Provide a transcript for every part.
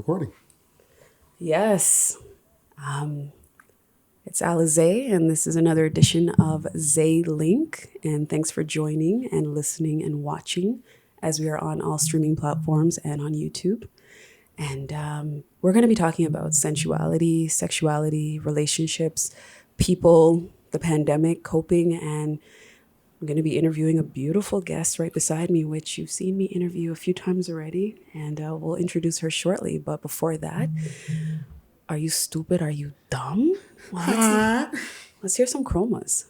recording. Yes. It's Allizae, and this is another edition of Zae Link. And thanks for joining and listening and watching as we are on all streaming platforms and on YouTube. And we're going to be talking about sensuality, sexuality, relationships, people, the pandemic, coping, and I'm going to be interviewing a beautiful guest right beside me, which you've seen me interview a few times already, and we'll introduce her shortly. But before that, are you stupid? Are you dumb? Well, let's hear some chromas.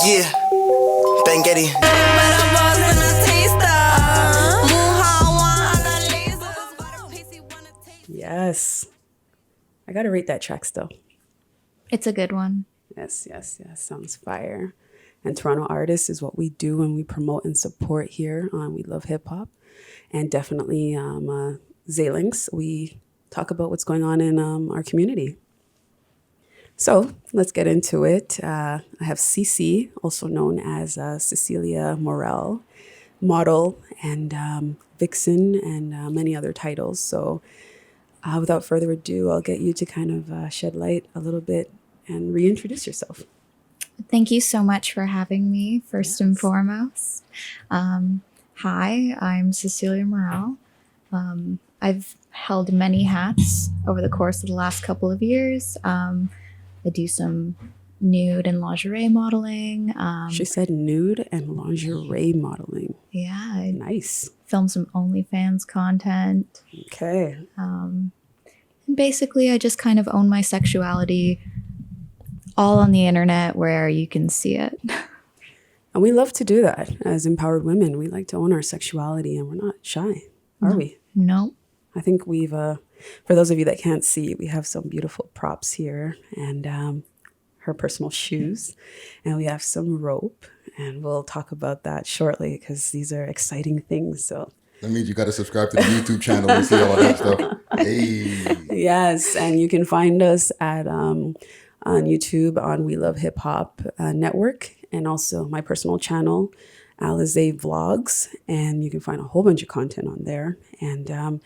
Yeah, Banghetti. Yes. I got to rate that track still. It's a good one. Yes. Sounds fire. And Toronto Artists is what we do when we promote and support here on We Love Hip Hop. And definitely Zae Links, we talk about what's going on in our community. So let's get into it. I have Cece, also known as Cecilia Morrell, model and vixen and many other titles. So without further ado, I'll get you to kind of shed light a little bit and reintroduce yourself. Thank you so much for having me, first and foremost. Hi, I'm Cecilia Morrell. I've held many hats over the course of the last couple of years. I do some nude and lingerie modeling. She said nude and lingerie modeling. Yeah. I Nice. film some OnlyFans content. Okay. And basically, I just kind of own my sexuality all on the internet where you can see it. And we love to do that as empowered women. We like to own our sexuality and we're not shy, are we? No. I think we've, for those of you that can't see, we have some beautiful props here and her personal shoes. And we have some rope. And we'll talk about that shortly because these are exciting things. So That means you got to subscribe to the YouTube channel and see all that stuff. Hey. yes, and you can find us at on YouTube on We Love Hip Hop Network, and also my personal channel, Allizae Vlogs, and you can find a whole bunch of content on there. And on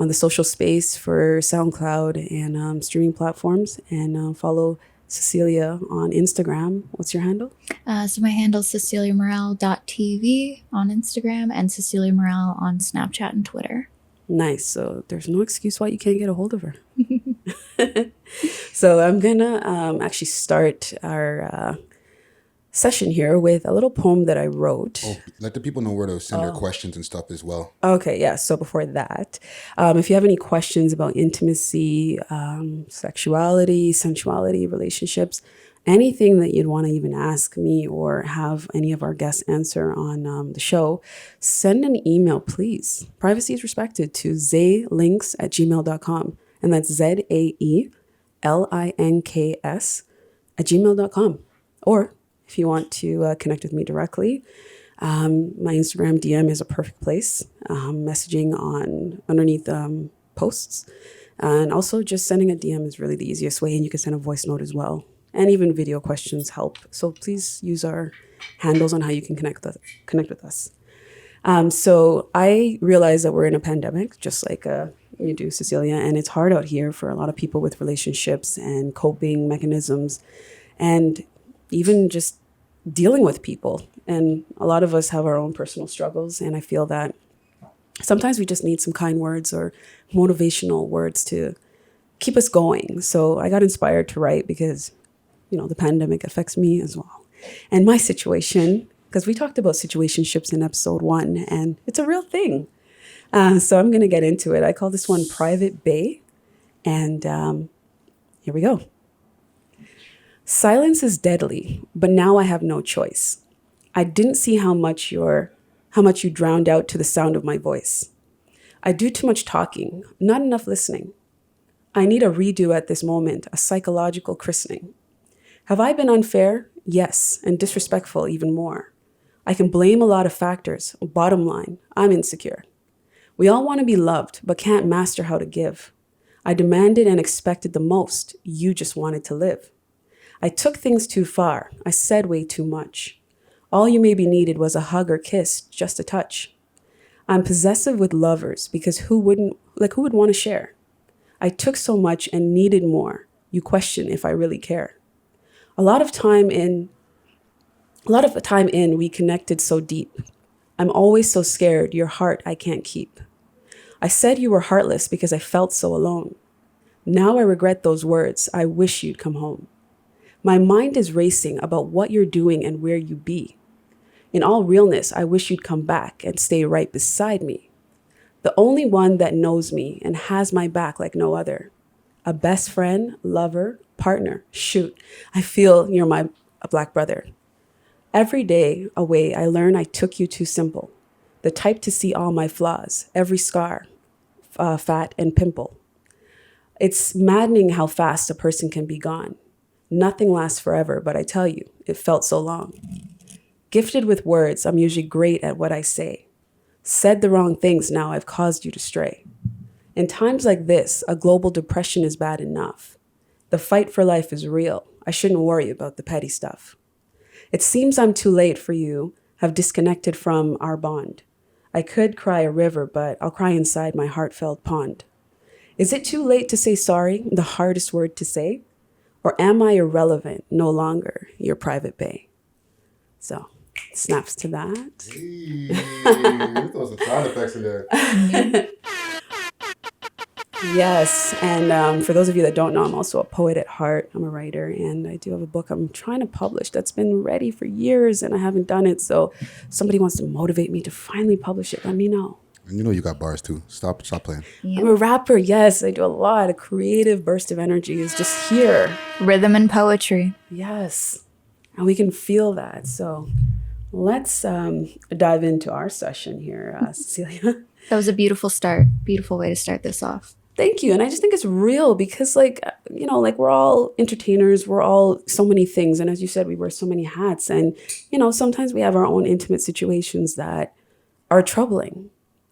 the social space for SoundCloud and streaming platforms, and follow Cecilia on Instagram. What's your handle? So my handle is ceciliamorrell.tv on Instagram and Cecilia Morrell on Snapchat and Twitter. Nice. So there's no excuse why you can't get a hold of her. So I'm going to actually start our session here with a little poem that I wrote. Oh, let the people know where to send their questions and stuff as well. Okay, yeah. So before that, if you have any questions about intimacy, sexuality, sensuality, relationships, anything that you'd want to even ask me or have any of our guests answer on the show, send an email, please. Privacy is respected to zaelinks@gmail.com. And that's ZAELINKS@gmail.com. Or if you want to connect with me directly, my Instagram DM is a perfect place. Messaging underneath posts. And also just sending a DM is really the easiest way. And you can send a voice note as well. And even video questions help. So please use our handles on how you can connect with us. So I realize that we're in a pandemic, just like you do, Cecilia. And it's hard out here for a lot of people with relationships and coping mechanisms. And even just dealing with people. And a lot of us have our own personal struggles. And I feel that sometimes we just need some kind words or motivational words to keep us going. So I got inspired to write because, the pandemic affects me as well. And my situation, because we talked about situationships in episode 1, and it's a real thing. So I'm going to get into it. I call this one Private Bay. And here we go. Silence is deadly, but now I have no choice. I didn't see how much you drowned out to the sound of my voice. I do too much talking, not enough listening. I need a redo at this moment, a psychological christening. Have I been unfair? Yes, and disrespectful even more. I can blame a lot of factors. Bottom line, I'm insecure. We all want to be loved, but can't master how to give. I demanded and expected the most. You just wanted to live. I took things too far. I said way too much. All you maybe needed was a hug or kiss, just a touch. I'm possessive with lovers because who would want to share? I took so much and needed more. You question if I really care. A lot of time in, we connected so deep. I'm always so scared, your heart I can't keep. I said you were heartless because I felt so alone. Now I regret those words. I wish you'd come home. My mind is racing about what you're doing and where you be. In all realness, I wish you'd come back and stay right beside me. The only one that knows me and has my back like no other. A best friend, lover, partner. Shoot, I feel you're my black brother. Every day away, I learn I took you too simple. The type to see all my flaws, every scar, fat and pimple. It's maddening how fast a person can be gone. Nothing lasts forever, but I tell you, it felt so long. Gifted with words, I'm usually great at what I say. Said the wrong things, now I've caused you to stray. In times like this, a global depression is bad enough. The fight for life is real. I shouldn't worry about the petty stuff. It seems I'm too late for you, have disconnected from our bond. I could cry a river, but I'll cry inside my heartfelt pond. Is it too late to say sorry, the hardest word to say? Or am I irrelevant, no longer your private bay? So, snaps to that. Hey, throw some sound effects in there. Yes, and for those of you that don't know, I'm also a poet at heart. I'm a writer, and I do have a book I'm trying to publish that's been ready for years, and I haven't done it. So if somebody wants to motivate me to finally publish it, let me know. And you know you got bars too. Stop playing. Yep. I'm a rapper, yes. I do a lot. A creative burst of energy is just here. Rhythm and poetry. Yes, and we can feel that. So let's dive into our session here, Cecilia. That was a beautiful start. Beautiful way to start this off. Thank you. And I just think it's real because we're all entertainers. We're all so many things. And as you said, we wear so many hats. And, sometimes we have our own intimate situations that are troubling.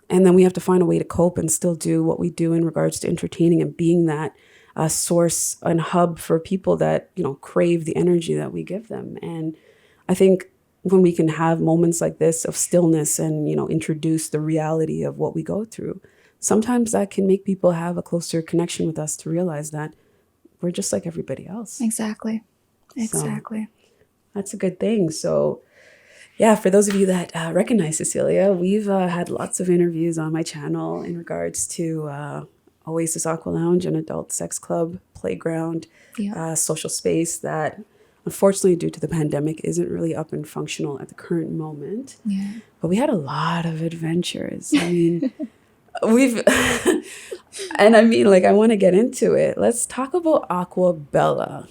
And then we have to find a way to cope and still do what we do in regards to entertaining and being that source and hub for people that, crave the energy that we give them. And I think when we can have moments like this of stillness and, introduce the reality of what we go through, sometimes that can make people have a closer connection with us to realize that we're just like everybody else. Exactly. So that's a good thing. So yeah, for those of you that recognize Cecilia, we've had lots of interviews on my channel in regards to Oasis Aqua Lounge, an adult sex club, playground, social space that unfortunately due to the pandemic isn't really up and functional at the current moment. Yeah. But we had a lot of adventures. I mean, I want to get into it. Let's talk about Aquabella.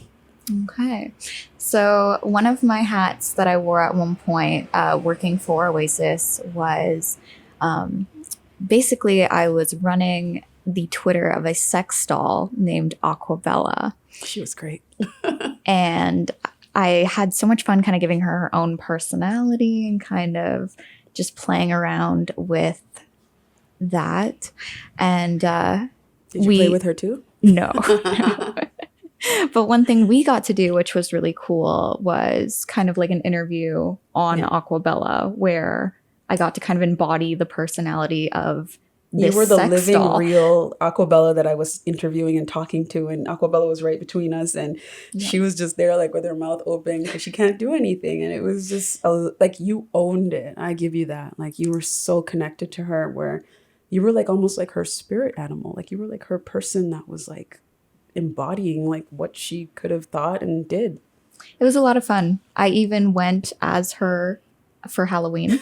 Okay. So one of my hats that I wore at one point working for Oasis was basically I was running the Twitter of a sex doll named Aquabella. She was great. And I had so much fun kind of giving her own personality and kind of just playing around with that. And did you play with her too? No. But one thing we got to do, which was really cool, was kind of like an interview on Aquabella where I got to kind of embody the personality of this You were the sex living, doll. real Aquabella that I was interviewing and talking to, and Aquabella was right between us, and she was just there like with her mouth open because she can't do anything, and it was just like you owned it. I give you that. Like you were so connected to her, where you were like almost like her spirit animal. Like you were like her person that was like embodying like what she could have thought and did. It was a lot of fun. I even went as her for Halloween.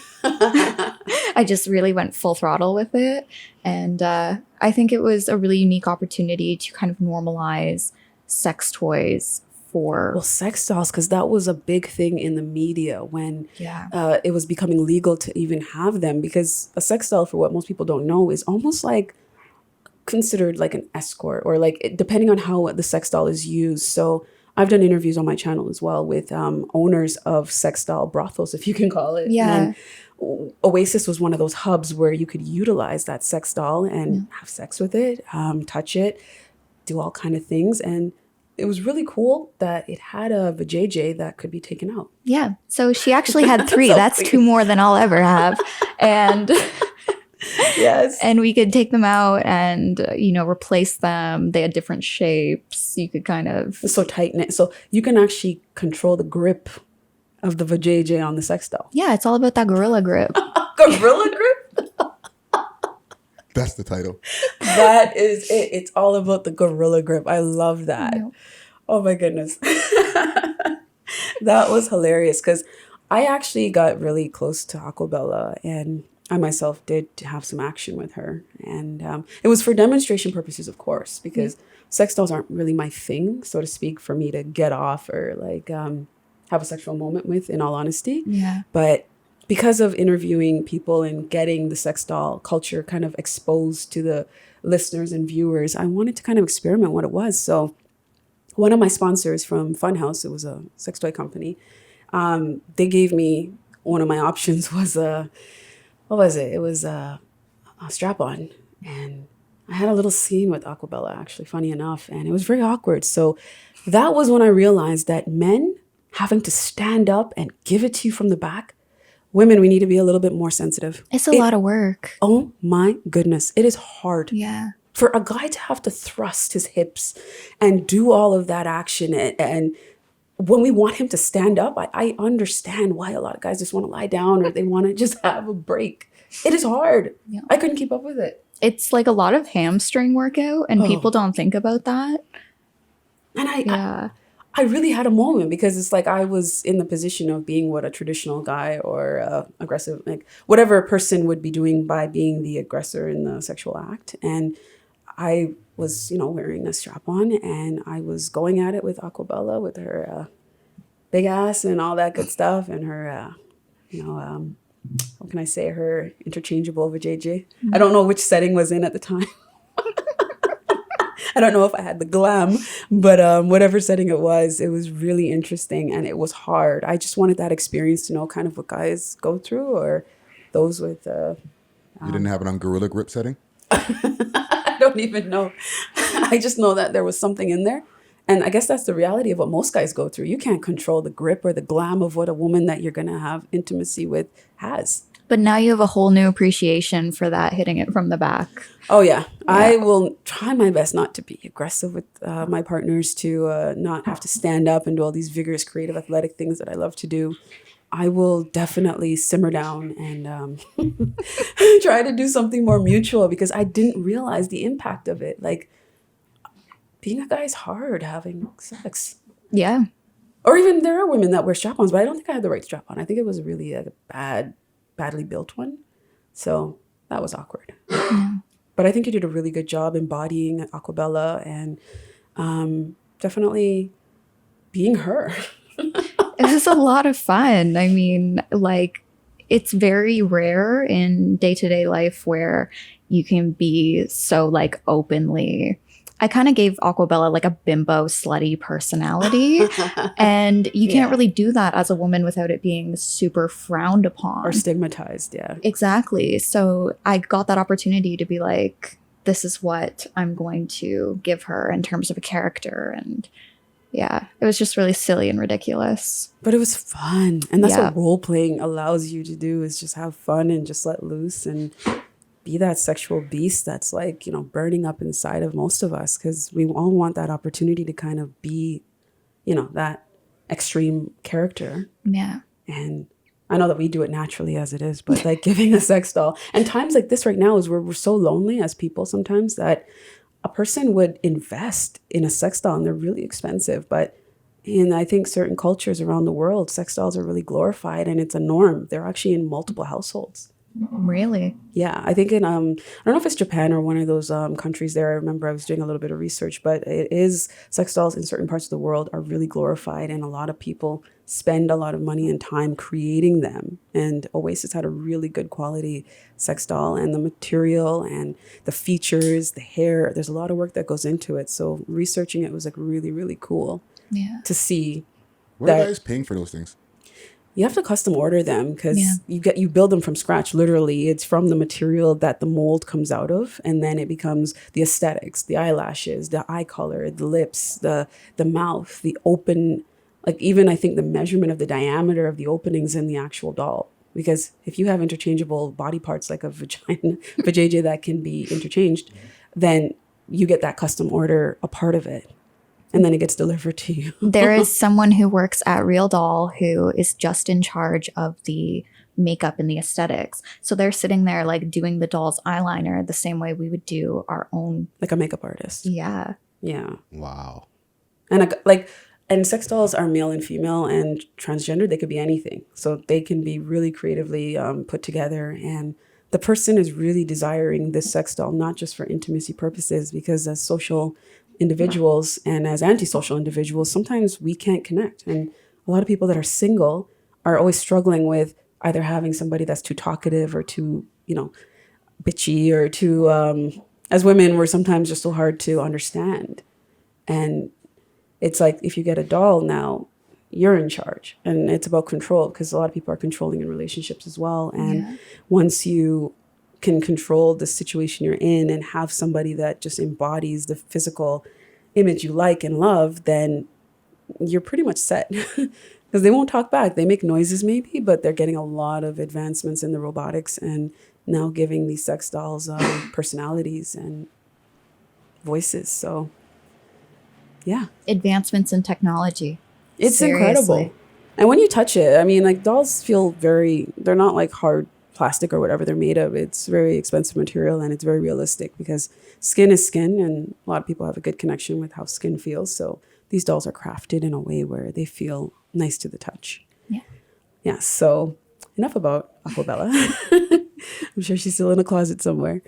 I just really went full throttle with it. And I think it was a really unique opportunity to kind of normalize sex toys for... sex dolls, because that was a big thing in the media when it was becoming legal to even have them, because a sex doll, for what most people don't know, is almost like considered like an escort, or like depending on how the sex doll is used. So I've done interviews on my channel as well with owners of sex doll brothels, if you can call it. Yeah. And Oasis was one of those hubs where you could utilize that sex doll and have sex with it, touch it, do all kind of things. And it was really cool that it had a vajayjay that could be taken out. Yeah. So she actually had 3. That's 2 more than I'll ever have. And Yes. And we could take them out and, replace them. They had different shapes. You could kind of. It's so tight knit. So you can actually control the grip of the vajayjay on the sex doll. Yeah, it's all about that gorilla grip. Gorilla grip? That's the title. That is it. It's all about the gorilla grip. I love that. Yep. Oh my goodness. That was hilarious because I actually got really close to Aquabella, and I myself did have some action with her. And it was for demonstration purposes, of course, because sex dolls aren't really my thing, so to speak, for me to get off or like have a sexual moment with, in all honesty. Yeah. But because of interviewing people and getting the sex doll culture kind of exposed to the listeners and viewers, I wanted to kind of experiment what it was. So one of my sponsors from Funhouse, it was a sex toy company, they gave me, one of my options was what was it? It was a strap-on. And I had a little scene with Aquabella, actually, funny enough, and it was very awkward. So that was when I realized that men having to stand up and give it to you from the back, women, we need to be a little bit more sensitive. It's a lot of work. Oh my goodness. It is hard. Yeah. For a guy to have to thrust his hips and do all of that action, and when we want him to stand up, I understand why a lot of guys just want to lie down or they want to just have a break. It is hard. Yeah. I couldn't keep up with it. It's like a lot of hamstring workout, and people don't think about that. And I really had a moment because it's like I was in the position of being what a traditional guy or aggressive, like whatever a person would be doing by being the aggressor in the sexual act. And I was, wearing a strap-on, and I was going at it with Aquabella with her big ass and all that good stuff, and her, what can I say, her interchangeable vajayjay. I don't know which setting was in at the time. I don't know if I had the glam, but whatever setting it was really interesting, and it was hard. I just wanted that experience to know kind of what guys go through, or those with... You didn't have it on gorilla grip setting? I don't even know. I just know that there was something in there. And I guess that's the reality of what most guys go through. You can't control the grip or the glam of what a woman that you're going to have intimacy with has. But now you have a whole new appreciation for that, hitting it from the back. Oh, yeah. I will try my best not to be aggressive with my partners, to not have to stand up and do all these vigorous, creative, athletic things that I love to do. I will definitely simmer down and try to do something more mutual, because I didn't realize the impact of it. Like, being a guy is hard, having sex. Yeah. Or even there are women that wear strap-ons, but I don't think I had the right strap-on. I think it was really a badly built one. So that was awkward. Yeah. But I think you did a really good job embodying Aquabella and definitely being her. It was a lot of fun. I mean, like, it's very rare in day-to-day life where you can be so, like, openly. I kind of gave Aquabella like a bimbo slutty personality, and you can't really do that as a woman without it being super frowned upon or stigmatized. Yeah, exactly. So I got that opportunity to be like, this is what I'm going to give her in terms of a character. And yeah, it was just really silly and ridiculous. But it was fun. And that's what role playing allows you to do, is just have fun and just let loose and be that sexual beast that's like, burning up inside of most of us, because we all want that opportunity to kind of be, that extreme character. Yeah. And I know that we do it naturally as it is, but like giving a sex doll, and times like this right now is where we're so lonely as people sometimes that a person would invest in a sex doll, and they're really expensive. But in, I think, certain cultures around the world, sex dolls are really glorified, and it's a norm. They're actually in multiple households. Really? Yeah, I think in I don't know if it's Japan or one of those countries there. I remember I was doing a little bit of research, but it is, sex dolls in certain parts of the world are really glorified, and a lot of people spend a lot of money and time creating them. And Oasis had a really good quality sex doll, and the material and the features, the hair, there's a lot of work that goes into it. So researching it was like really, really cool to see. What are guys paying for those things? You have to custom order them, because you build them from scratch. Literally, it's from the material that the mold comes out of, and then it becomes the aesthetics, the eyelashes, the eye color, the lips, the mouth, the open, like even I think the measurement of the diameter of the openings in the actual doll because if you have interchangeable body parts like a vagina, vajayjay that can be interchanged, then you get that custom order a part of it, and then it gets delivered to you. There is someone who works at Real Doll who is just in charge of the makeup and the aesthetics. So they're sitting there like doing the doll's eyeliner the same way we would do our own. Like a makeup artist. Yeah. Yeah. Wow. And and sex dolls are male and female and transgender. They could be anything. So they can be really creatively put together. And the person is really desiring this sex doll, not just for intimacy purposes, because as social individuals and as antisocial individuals, sometimes we can't connect. And a lot of people that are single are always struggling with either having somebody that's too talkative or too, bitchy, or too, as women, we're sometimes just so hard to understand. And it's like, if you get a doll now, you're in charge, and it's about control, because a lot of people are controlling in relationships as well. And once you can control the situation you're in and have somebody that just embodies the physical image you like and love, then you're pretty much set. Because they won't talk back. They make noises maybe, but they're getting a lot of advancements in the robotics and now giving these sex dolls personalities and voices. So, yeah. Advancements in technology. It's Seriously. incredible. And when you touch it, I mean, like, dolls feel they're not like hard plastic or whatever they're made of. It's very expensive material, and it's very realistic, because skin is skin, and a lot of people have a good connection with how skin feels. So these dolls are crafted in a way where they feel nice to the touch. Yeah. Yeah. So enough about Aquabella. I'm sure she's still in a closet somewhere.